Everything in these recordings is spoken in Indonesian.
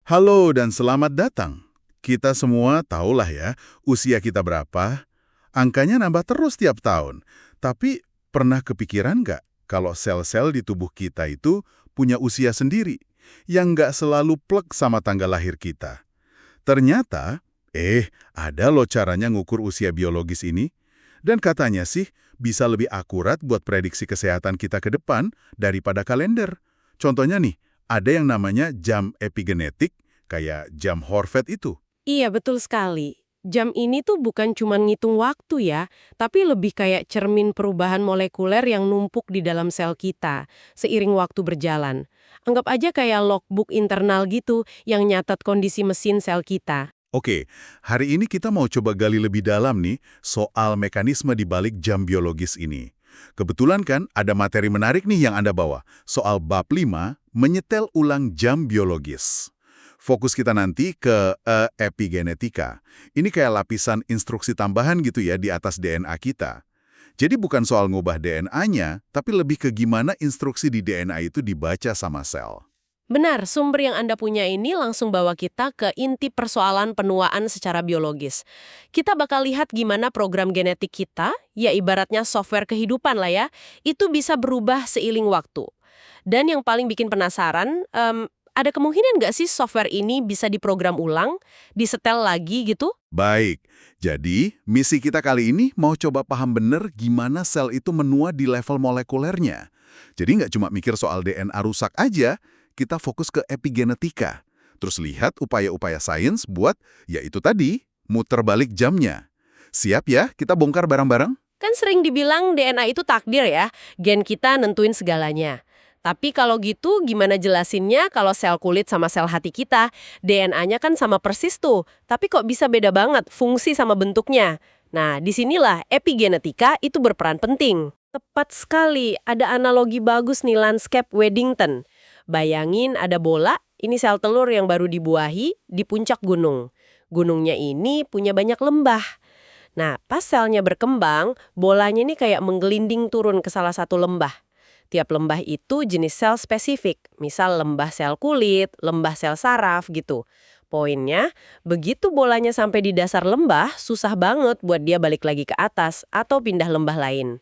Halo dan selamat datang. Kita semua tahulah ya, usia kita berapa, angkanya nambah terus tiap tahun. Tapi pernah kepikiran nggak kalau sel-sel di tubuh kita itu punya usia sendiri, yang nggak selalu plek sama tanggal lahir kita? Ternyata, ada loh caranya ngukur usia biologis ini. Dan katanya sih, bisa lebih akurat buat prediksi kesehatan kita ke depan daripada kalender. Contohnya nih, ada yang namanya jam epigenetik, kayak jam Horvath itu. Iya, betul sekali. Jam ini tuh bukan cuma ngitung waktu ya, tapi lebih kayak cermin perubahan molekuler yang numpuk di dalam sel kita seiring waktu berjalan. Anggap aja kayak logbook internal gitu yang nyatat kondisi mesin sel kita. Oke, hari ini kita mau coba gali lebih dalam nih soal mekanisme di balik jam biologis ini. Kebetulan kan ada materi menarik nih yang Anda bawa, soal bab 5, menyetel ulang jam biologis. Fokus kita nanti ke epigenetika. Ini kayak lapisan instruksi tambahan gitu ya di atas DNA kita. Jadi bukan soal ngubah DNA-nya, tapi lebih ke gimana instruksi di DNA itu dibaca sama sel. Benar, sumber yang Anda punya ini langsung bawa kita ke inti persoalan penuaan secara biologis. Kita bakal lihat gimana program genetik kita, ya ibaratnya software kehidupan lah ya, itu bisa berubah seiring waktu. Dan yang paling bikin penasaran, ada kemungkinan nggak sih software ini bisa diprogram ulang, disetel lagi gitu? Baik, jadi misi kita kali ini mau coba paham bener gimana sel itu menua di level molekulernya. Jadi nggak cuma mikir soal DNA rusak aja, kita fokus ke epigenetika. Terus lihat upaya-upaya sains buat, ya itu tadi, muter balik jamnya. Siap ya, kita bongkar bareng-bareng? Kan sering dibilang DNA itu takdir ya, gen kita nentuin segalanya. Tapi kalau gitu gimana jelasinnya kalau sel kulit sama sel hati kita, DNA-nya kan sama persis tuh, tapi kok bisa beda banget fungsi sama bentuknya? Nah, disinilah epigenetika itu berperan penting. Tepat sekali, ada analogi bagus nih landscape Weddington. Bayangin ada bola, ini sel telur yang baru dibuahi di puncak gunung. Gunungnya ini punya banyak lembah. Nah, pas selnya berkembang, bolanya ini kayak menggelinding turun ke salah satu lembah. Tiap lembah itu jenis sel spesifik, misal lembah sel kulit, lembah sel saraf gitu. Poinnya, begitu bolanya sampai di dasar lembah, susah banget buat dia balik lagi ke atas atau pindah lembah lain.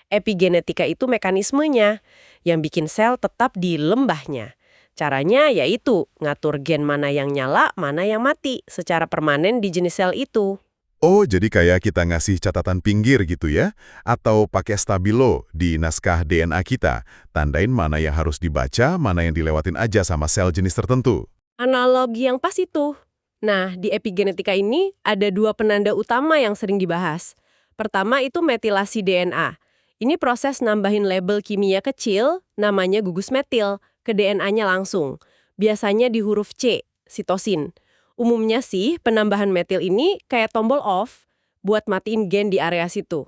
Epigenetika itu mekanismenya, yang bikin sel tetap di lembahnya. Caranya yaitu ngatur gen mana yang nyala, mana yang mati secara permanen di jenis sel itu. Oh, jadi kayak kita ngasih catatan pinggir gitu ya? Atau pakai stabilo di naskah DNA kita, tandain mana yang harus dibaca, mana yang dilewatin aja sama sel jenis tertentu. Analogi yang pas itu. Nah, di epigenetika ini ada dua penanda utama yang sering dibahas. Pertama itu metilasi DNA. Ini proses nambahin label kimia kecil, namanya gugus metil, ke DNA-nya langsung. Biasanya di huruf C, sitosin. Umumnya sih, penambahan metil ini kayak tombol off buat matiin gen di area situ.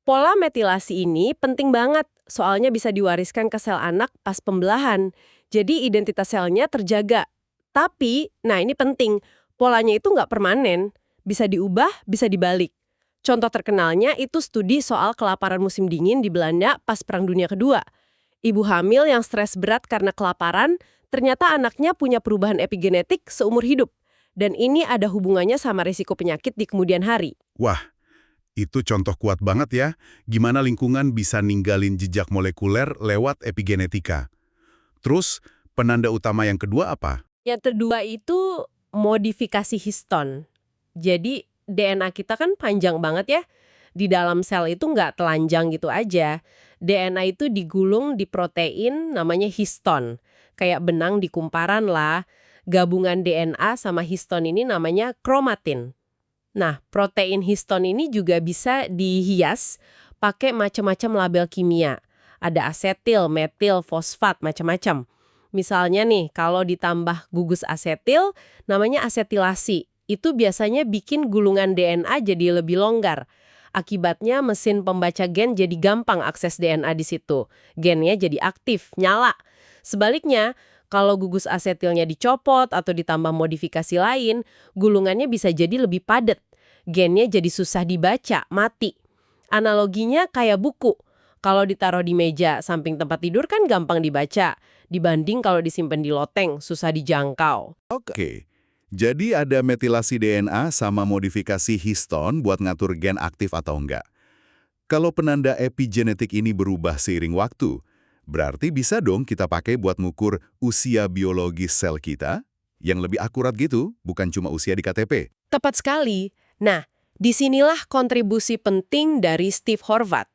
Pola metilasi ini penting banget, soalnya bisa diwariskan ke sel anak pas pembelahan. Jadi identitas selnya terjaga. Tapi, nah ini penting, polanya itu nggak permanen. Bisa diubah, bisa dibalik. Contoh terkenalnya itu studi soal kelaparan musim dingin di Belanda pas Perang Dunia Kedua. Ibu hamil yang stres berat karena kelaparan, ternyata anaknya punya perubahan epigenetik seumur hidup. Dan ini ada hubungannya sama risiko penyakit di kemudian hari. Wah, itu contoh kuat banget ya, gimana lingkungan bisa ninggalin jejak molekuler lewat epigenetika. Terus, penanda utama yang kedua apa? Yang kedua itu modifikasi histon. Jadi DNA kita kan panjang banget ya. Di dalam sel itu nggak telanjang gitu aja. DNA itu digulung di protein namanya histon. Kayak benang di kumparan lah. Gabungan DNA sama histon ini namanya kromatin. Nah, protein histon ini juga bisa dihias pakai macam-macam label kimia. Ada asetil, metil, fosfat, macam-macam. Misalnya nih, kalau ditambah gugus asetil, namanya asetilasi. Itu biasanya bikin gulungan DNA jadi lebih longgar. Akibatnya mesin pembaca gen jadi gampang akses DNA di situ. Gennya jadi aktif, nyala. Sebaliknya, kalau gugus asetilnya dicopot atau ditambah modifikasi lain, gulungannya bisa jadi lebih padat. Gennya jadi susah dibaca, mati. Analoginya kayak buku. Kalau ditaruh di meja samping tempat tidur kan gampang dibaca, dibanding kalau disimpan di loteng, susah dijangkau. Oke, jadi ada metilasi DNA sama modifikasi histon buat ngatur gen aktif atau enggak. Kalau penanda epigenetik ini berubah seiring waktu, berarti bisa dong kita pakai buat ngukur usia biologis sel kita? Yang lebih akurat gitu, bukan cuma usia di KTP. Tepat sekali. Nah, disinilah kontribusi penting dari Steve Horvath.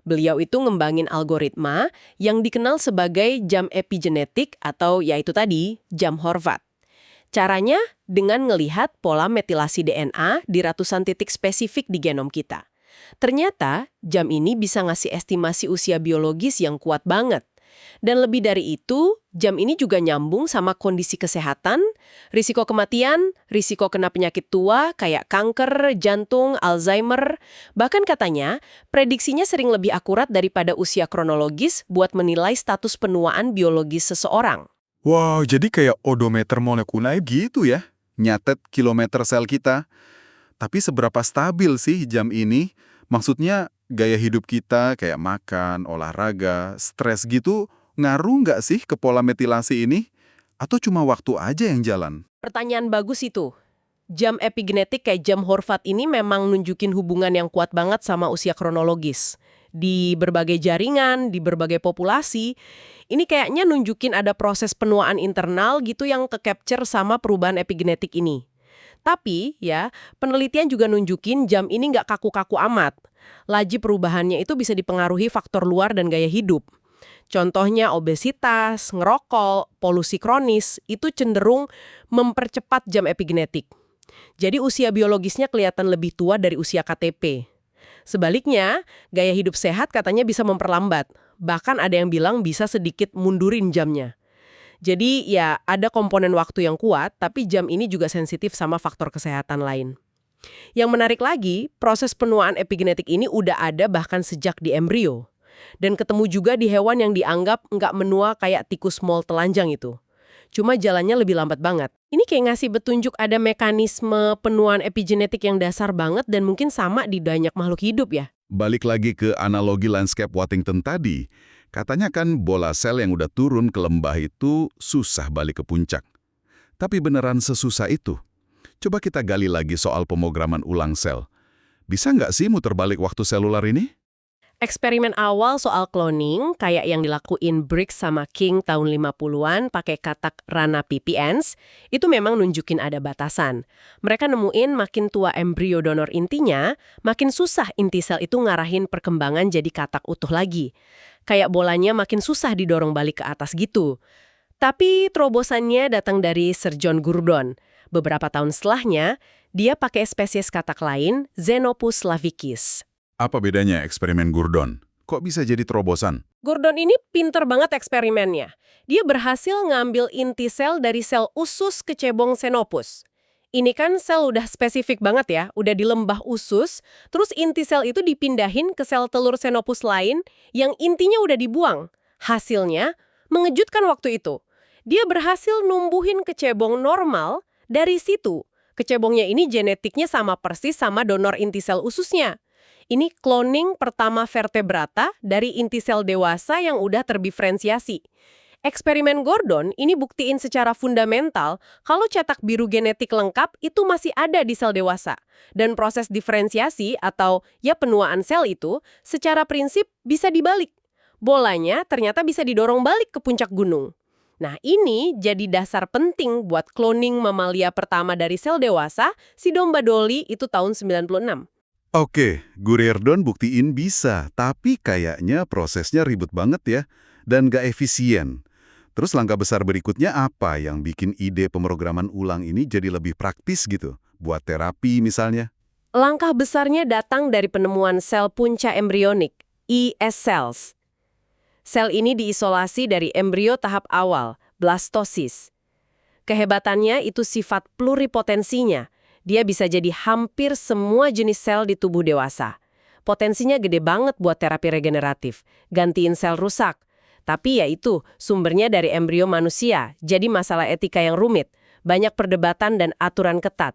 Beliau itu ngembangin algoritma yang dikenal sebagai jam epigenetik atau yaitu tadi, jam Horvath. Caranya dengan ngelihat pola metilasi DNA di ratusan titik spesifik di genom kita. Ternyata, jam ini bisa ngasih estimasi usia biologis yang kuat banget. Dan lebih dari itu, jam ini juga nyambung sama kondisi kesehatan, risiko kematian, risiko kena penyakit tua kayak kanker, jantung, Alzheimer. Bahkan katanya, prediksinya sering lebih akurat daripada usia kronologis buat menilai status penuaan biologis seseorang. Wow, jadi kayak odometer molekuler gitu ya? Nyatet kilometer sel kita. Tapi seberapa stabil sih jam ini? Maksudnya gaya hidup kita kayak makan, olahraga, stres gitu ngaruh nggak sih ke pola metilasi ini? Atau cuma waktu aja yang jalan? Pertanyaan bagus itu. Jam epigenetik kayak jam Horvath ini memang nunjukin hubungan yang kuat banget sama usia kronologis. Di berbagai jaringan, di berbagai populasi, ini kayaknya nunjukin ada proses penuaan internal gitu yang ke-capture sama perubahan epigenetik ini. Tapi, ya, penelitian juga nunjukin jam ini nggak kaku-kaku amat. Laju perubahannya itu bisa dipengaruhi faktor luar dan gaya hidup. Contohnya obesitas, ngerokok, polusi kronis, itu cenderung mempercepat jam epigenetik. Jadi usia biologisnya kelihatan lebih tua dari usia KTP. Sebaliknya, gaya hidup sehat katanya bisa memperlambat. Bahkan ada yang bilang bisa sedikit mundurin jamnya. Jadi ya ada komponen waktu yang kuat, tapi jam ini juga sensitif sama faktor kesehatan lain. Yang menarik lagi, proses penuaan epigenetik ini udah ada bahkan sejak di embrio. Dan ketemu juga di hewan yang dianggap nggak menua kayak tikus mol telanjang itu. Cuma jalannya lebih lambat banget. Ini kayak ngasih petunjuk ada mekanisme penuaan epigenetik yang dasar banget dan mungkin sama di banyak makhluk hidup ya. Balik lagi ke analogi landscape Waddington tadi, katanya kan bola sel yang udah turun ke lembah itu susah balik ke puncak. Tapi beneran sesusah itu? Coba kita gali lagi soal pemrograman ulang sel. Bisa nggak sih muter balik waktu selular ini? Eksperimen awal soal cloning, kayak yang dilakuin Briggs sama King tahun 50-an pakai katak Rana pipiens, itu memang nunjukin ada batasan. Mereka nemuin makin tua embrio donor intinya, makin susah inti sel itu ngarahin perkembangan jadi katak utuh lagi. Kayak bolanya makin susah didorong balik ke atas gitu. Tapi terobosannya datang dari Sir John Gurdon. Beberapa tahun setelahnya, dia pakai spesies katak lain, Xenopus lavicis. Apa bedanya eksperimen Gurdon? Kok bisa jadi terobosan? Gurdon ini pinter banget eksperimennya. Dia berhasil ngambil inti sel dari sel usus kecebong Xenopus. Ini kan sel udah spesifik banget ya, udah di lembah usus, terus inti sel itu dipindahin ke sel telur Xenopus lain yang intinya udah dibuang. Hasilnya, mengejutkan waktu itu. Dia berhasil numbuhin kecebong normal dari situ. Kecebongnya ini genetiknya sama persis sama donor inti sel ususnya. Ini cloning pertama vertebrata dari inti sel dewasa yang udah terdiferensiasi. Eksperimen Gurdon ini buktiin secara fundamental kalau cetak biru genetik lengkap itu masih ada di sel dewasa. Dan proses diferensiasi atau ya penuaan sel itu secara prinsip bisa dibalik. Bolanya ternyata bisa didorong balik ke puncak gunung. Nah ini jadi dasar penting buat cloning mamalia pertama dari sel dewasa, si domba Dolly itu tahun 96. Oke, Gurdon buktiin bisa, tapi kayaknya prosesnya ribet banget ya, dan gak efisien. Terus langkah besar berikutnya apa yang bikin ide pemrograman ulang ini jadi lebih praktis gitu, buat terapi misalnya? Langkah besarnya datang dari penemuan sel punca embrionik, ES cells. Sel ini diisolasi dari embrio tahap awal, blastosis. Kehebatannya itu sifat pluripotensinya. Dia bisa jadi hampir semua jenis sel di tubuh dewasa. Potensinya gede banget buat terapi regeneratif, gantiin sel rusak. Tapi ya itu, sumbernya dari embrio manusia, jadi masalah etika yang rumit. Banyak perdebatan dan aturan ketat.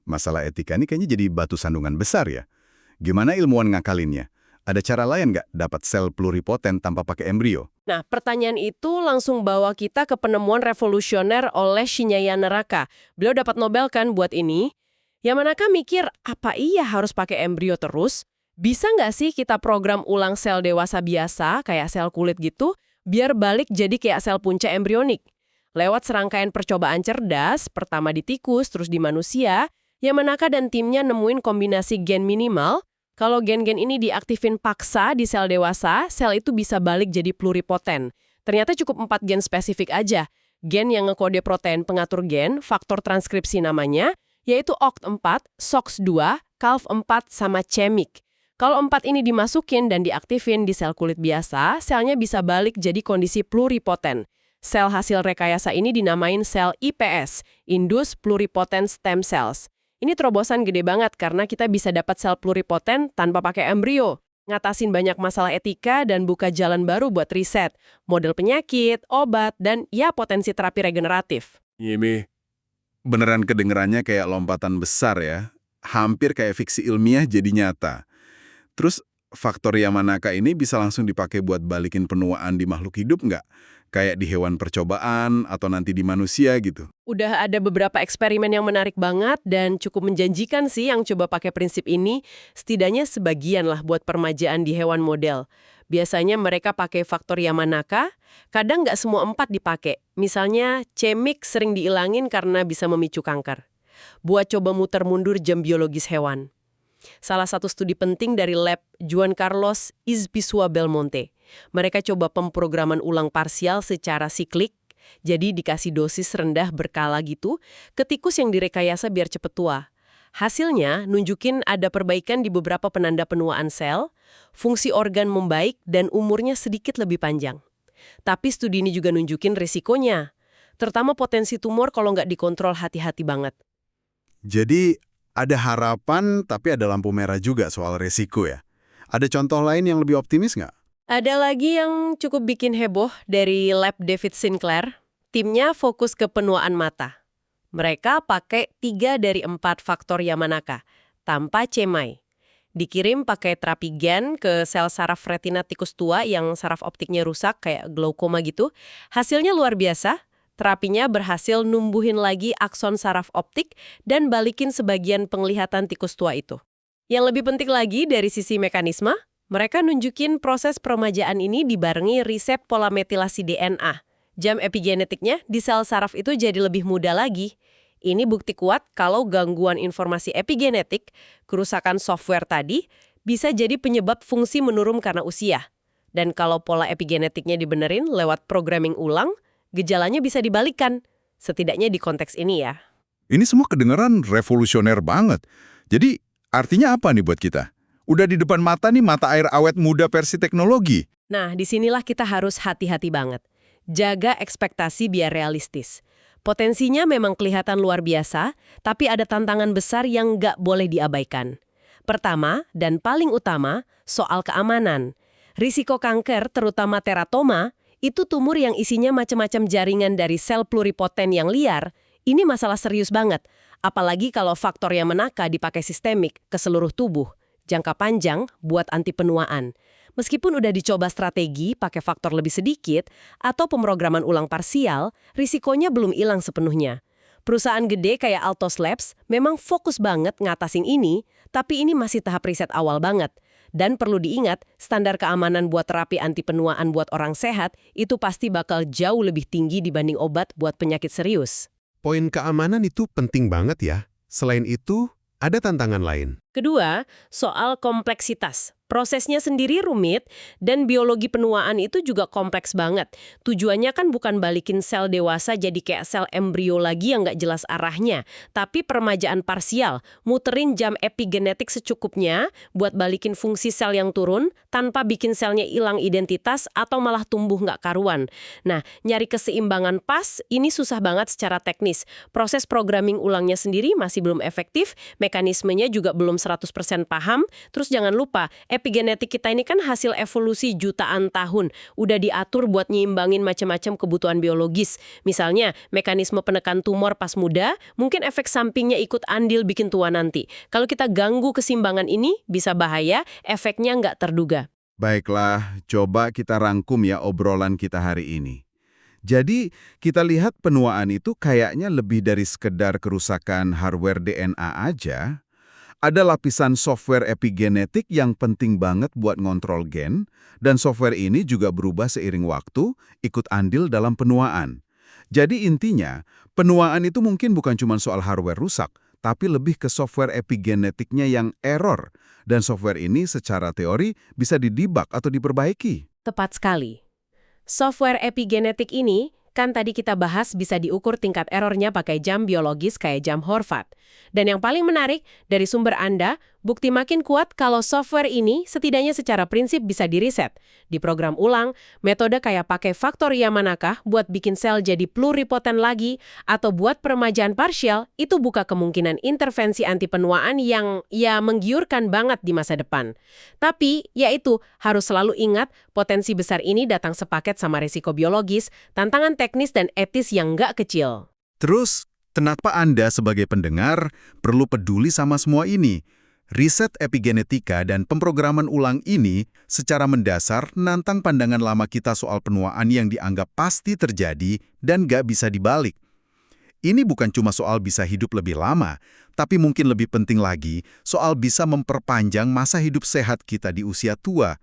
Masalah etika ini kayaknya jadi batu sandungan besar ya. Gimana ilmuwan ngakalinnya? Ada cara lain nggak dapat sel pluripoten tanpa pakai embrio? Nah, pertanyaan itu langsung bawa kita ke penemuan revolusioner oleh Shinya Naraka. Beliau dapat Nobel kan buat ini. Yamanaka mikir, apa iya harus pakai embrio terus? Bisa nggak sih kita program ulang sel dewasa biasa, kayak sel kulit gitu, biar balik jadi kayak sel punca embrionik? Lewat serangkaian percobaan cerdas, pertama di tikus, terus di manusia, Yamanaka dan timnya nemuin kombinasi gen minimal. Kalau gen-gen ini diaktifin paksa di sel dewasa, sel itu bisa balik jadi pluripoten. Ternyata cukup 4 gen spesifik aja. Gen yang ngekode protein pengatur gen, faktor transkripsi namanya, yaitu OCT4, SOX2, CALF4, sama CHEMIC. Kalau 4 ini dimasukin dan diaktifin di sel kulit biasa, selnya bisa balik jadi kondisi pluripoten. Sel hasil rekayasa ini dinamain sel IPS, Induced Pluripotent Stem Cells. Ini terobosan gede banget karena kita bisa dapat sel pluripoten tanpa pakai embrio. Ngatasin banyak masalah etika dan buka jalan baru buat riset, model penyakit, obat, dan ya potensi terapi regeneratif. Ini beneran kedengerannya kayak lompatan besar ya. Hampir kayak fiksi ilmiah jadi nyata. Terus faktor Yamanaka ini bisa langsung dipakai buat balikin penuaan di makhluk hidup nggak? Kayak di hewan percobaan atau nanti di manusia gitu. Udah ada beberapa eksperimen yang menarik banget dan cukup menjanjikan sih yang coba pakai prinsip ini, setidaknya sebagian lah buat permajaan di hewan model. Biasanya mereka pakai faktor Yamanaka, kadang nggak semua 4 dipakai. Misalnya, CHEMIC sering diilangin karena bisa memicu kanker. Buat coba muter mundur jam biologis hewan. Salah satu studi penting dari lab Juan Carlos Izpisua Belmonte. Mereka coba pemrograman ulang parsial secara siklik, jadi dikasih dosis rendah berkala gitu, ke tikus yang direkayasa biar cepet tua. Hasilnya nunjukin ada perbaikan di beberapa penanda penuaan sel, fungsi organ membaik, dan umurnya sedikit lebih panjang. Tapi studi ini juga nunjukin risikonya, terutama potensi tumor kalau nggak dikontrol hati-hati banget. Jadi ada harapan tapi ada lampu merah juga soal resiko ya. Ada contoh lain yang lebih optimis nggak? Ada lagi yang cukup bikin heboh dari lab David Sinclair. Timnya fokus ke penuaan mata. Mereka pakai 3 dari 4 faktor Yamanaka, tanpa cemai. Dikirim pakai terapi gen ke sel saraf retina tikus tua yang saraf optiknya rusak kayak glaukoma gitu. Hasilnya luar biasa. Terapinya berhasil numbuhin lagi akson saraf optik dan balikin sebagian penglihatan tikus tua itu. Yang lebih penting lagi dari sisi mekanisme, mereka nunjukin proses peremajaan ini dibarengi riset pola metilasi DNA. Jam epigenetiknya di sel saraf itu jadi lebih muda lagi. Ini bukti kuat kalau gangguan informasi epigenetik, kerusakan software tadi, bisa jadi penyebab fungsi menurun karena usia. Dan kalau pola epigenetiknya dibenerin lewat programming ulang, gejalanya bisa dibalikkan. Setidaknya di konteks ini ya. Ini semua kedengeran revolusioner banget. Jadi artinya apa nih buat kita? Udah di depan mata nih mata air awet muda versi teknologi. Nah, disinilah kita harus hati-hati banget. Jaga ekspektasi biar realistis. Potensinya memang kelihatan luar biasa, tapi ada tantangan besar yang nggak boleh diabaikan. Pertama, dan paling utama, soal keamanan. Risiko kanker, terutama teratoma, itu tumor yang isinya macam-macam jaringan dari sel pluripoten yang liar, ini masalah serius banget. Apalagi kalau faktor Yamanaka dipakai sistemik ke seluruh tubuh. Jangka panjang buat anti penuaan. Meskipun udah dicoba strategi pakai faktor lebih sedikit atau pemrograman ulang parsial, risikonya belum hilang sepenuhnya. Perusahaan gede kayak Altos Labs memang fokus banget ngatasin ini, tapi ini masih tahap riset awal banget. Dan perlu diingat, standar keamanan buat terapi anti penuaan buat orang sehat itu pasti bakal jauh lebih tinggi dibanding obat buat penyakit serius. Poin keamanan itu penting banget ya. Selain itu, ada tantangan lain. Kedua, soal kompleksitas. Prosesnya sendiri rumit, dan biologi penuaan itu juga kompleks banget. Tujuannya kan bukan balikin sel dewasa jadi kayak sel embrio lagi yang nggak jelas arahnya, tapi peremajaan parsial, muterin jam epigenetik secukupnya buat balikin fungsi sel yang turun, tanpa bikin selnya hilang identitas atau malah tumbuh nggak karuan. Nah, nyari keseimbangan pas, ini susah banget secara teknis. Proses programming ulangnya sendiri masih belum efektif, mekanismenya juga belum 100% paham, terus jangan lupa, Epigenetik kita ini kan hasil evolusi jutaan tahun. Udah diatur buat nyimbangin macam-macam kebutuhan biologis. Misalnya, mekanisme penekan tumor pas muda, mungkin efek sampingnya ikut andil bikin tua nanti. Kalau kita ganggu keseimbangan ini, bisa bahaya, efeknya nggak terduga. Baiklah, coba kita rangkum ya obrolan kita hari ini. Jadi, kita lihat penuaan itu kayaknya lebih dari sekedar kerusakan hardware DNA aja. Ada lapisan software epigenetik yang penting banget buat ngontrol gen, dan software ini juga berubah seiring waktu, ikut andil dalam penuaan. Jadi intinya, penuaan itu mungkin bukan cuma soal hardware rusak, tapi lebih ke software epigenetiknya yang error. Dan software ini secara teori bisa didebug atau diperbaiki. Tepat sekali. Software epigenetik ini, kan tadi kita bahas bisa diukur tingkat errornya pakai jam biologis kayak jam Horvath. Dan yang paling menarik, dari sumber Anda, bukti makin kuat kalau software ini setidaknya secara prinsip bisa direset. Diprogram ulang, metode kayak pakai faktor Yamanaka buat bikin sel jadi pluripotent lagi, atau buat peremajaan parsial, itu buka kemungkinan intervensi anti penuaan yang ya menggiurkan banget di masa depan. Tapi, yaitu harus selalu ingat potensi besar ini datang sepaket sama risiko biologis, tantangan teknis dan etis yang nggak kecil. Terus, kenapa Anda sebagai pendengar perlu peduli sama semua ini? Riset epigenetika dan pemrograman ulang ini secara mendasar nantang pandangan lama kita soal penuaan yang dianggap pasti terjadi dan nggak bisa dibalik. Ini bukan cuma soal bisa hidup lebih lama, tapi mungkin lebih penting lagi soal bisa memperpanjang masa hidup sehat kita di usia tua.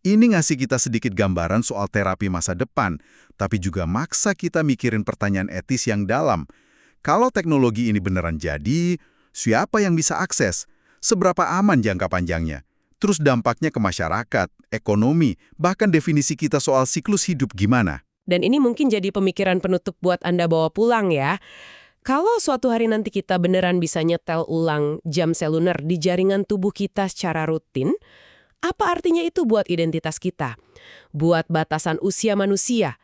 Ini ngasih kita sedikit gambaran soal terapi masa depan, tapi juga maksa kita mikirin pertanyaan etis yang dalam. Kalau teknologi ini beneran jadi, siapa yang bisa akses? Seberapa aman jangka panjangnya? Terus dampaknya ke masyarakat, ekonomi, bahkan definisi kita soal siklus hidup gimana? Dan ini mungkin jadi pemikiran penutup buat Anda bawa pulang ya. Kalau suatu hari nanti kita beneran bisa nyetel ulang jam seluler di jaringan tubuh kita secara rutin, apa artinya itu buat identitas kita? Buat batasan usia manusia?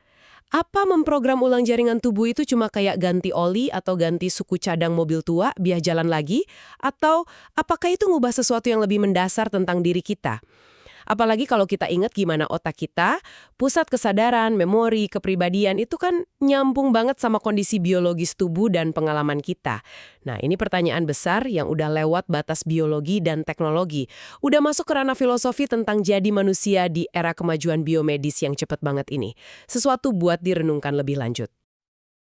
Apa memprogram ulang jaringan tubuh itu cuma kayak ganti oli atau ganti suku cadang mobil tua biar jalan lagi? Atau apakah itu ngubah sesuatu yang lebih mendasar tentang diri kita? Apalagi kalau kita ingat gimana otak kita, pusat kesadaran, memori, kepribadian itu kan nyambung banget sama kondisi biologis tubuh dan pengalaman kita. Nah, ini pertanyaan besar yang udah lewat batas biologi dan teknologi. Udah masuk ke ranah filosofi tentang jadi manusia di era kemajuan biomedis yang cepet banget ini. Sesuatu buat direnungkan lebih lanjut.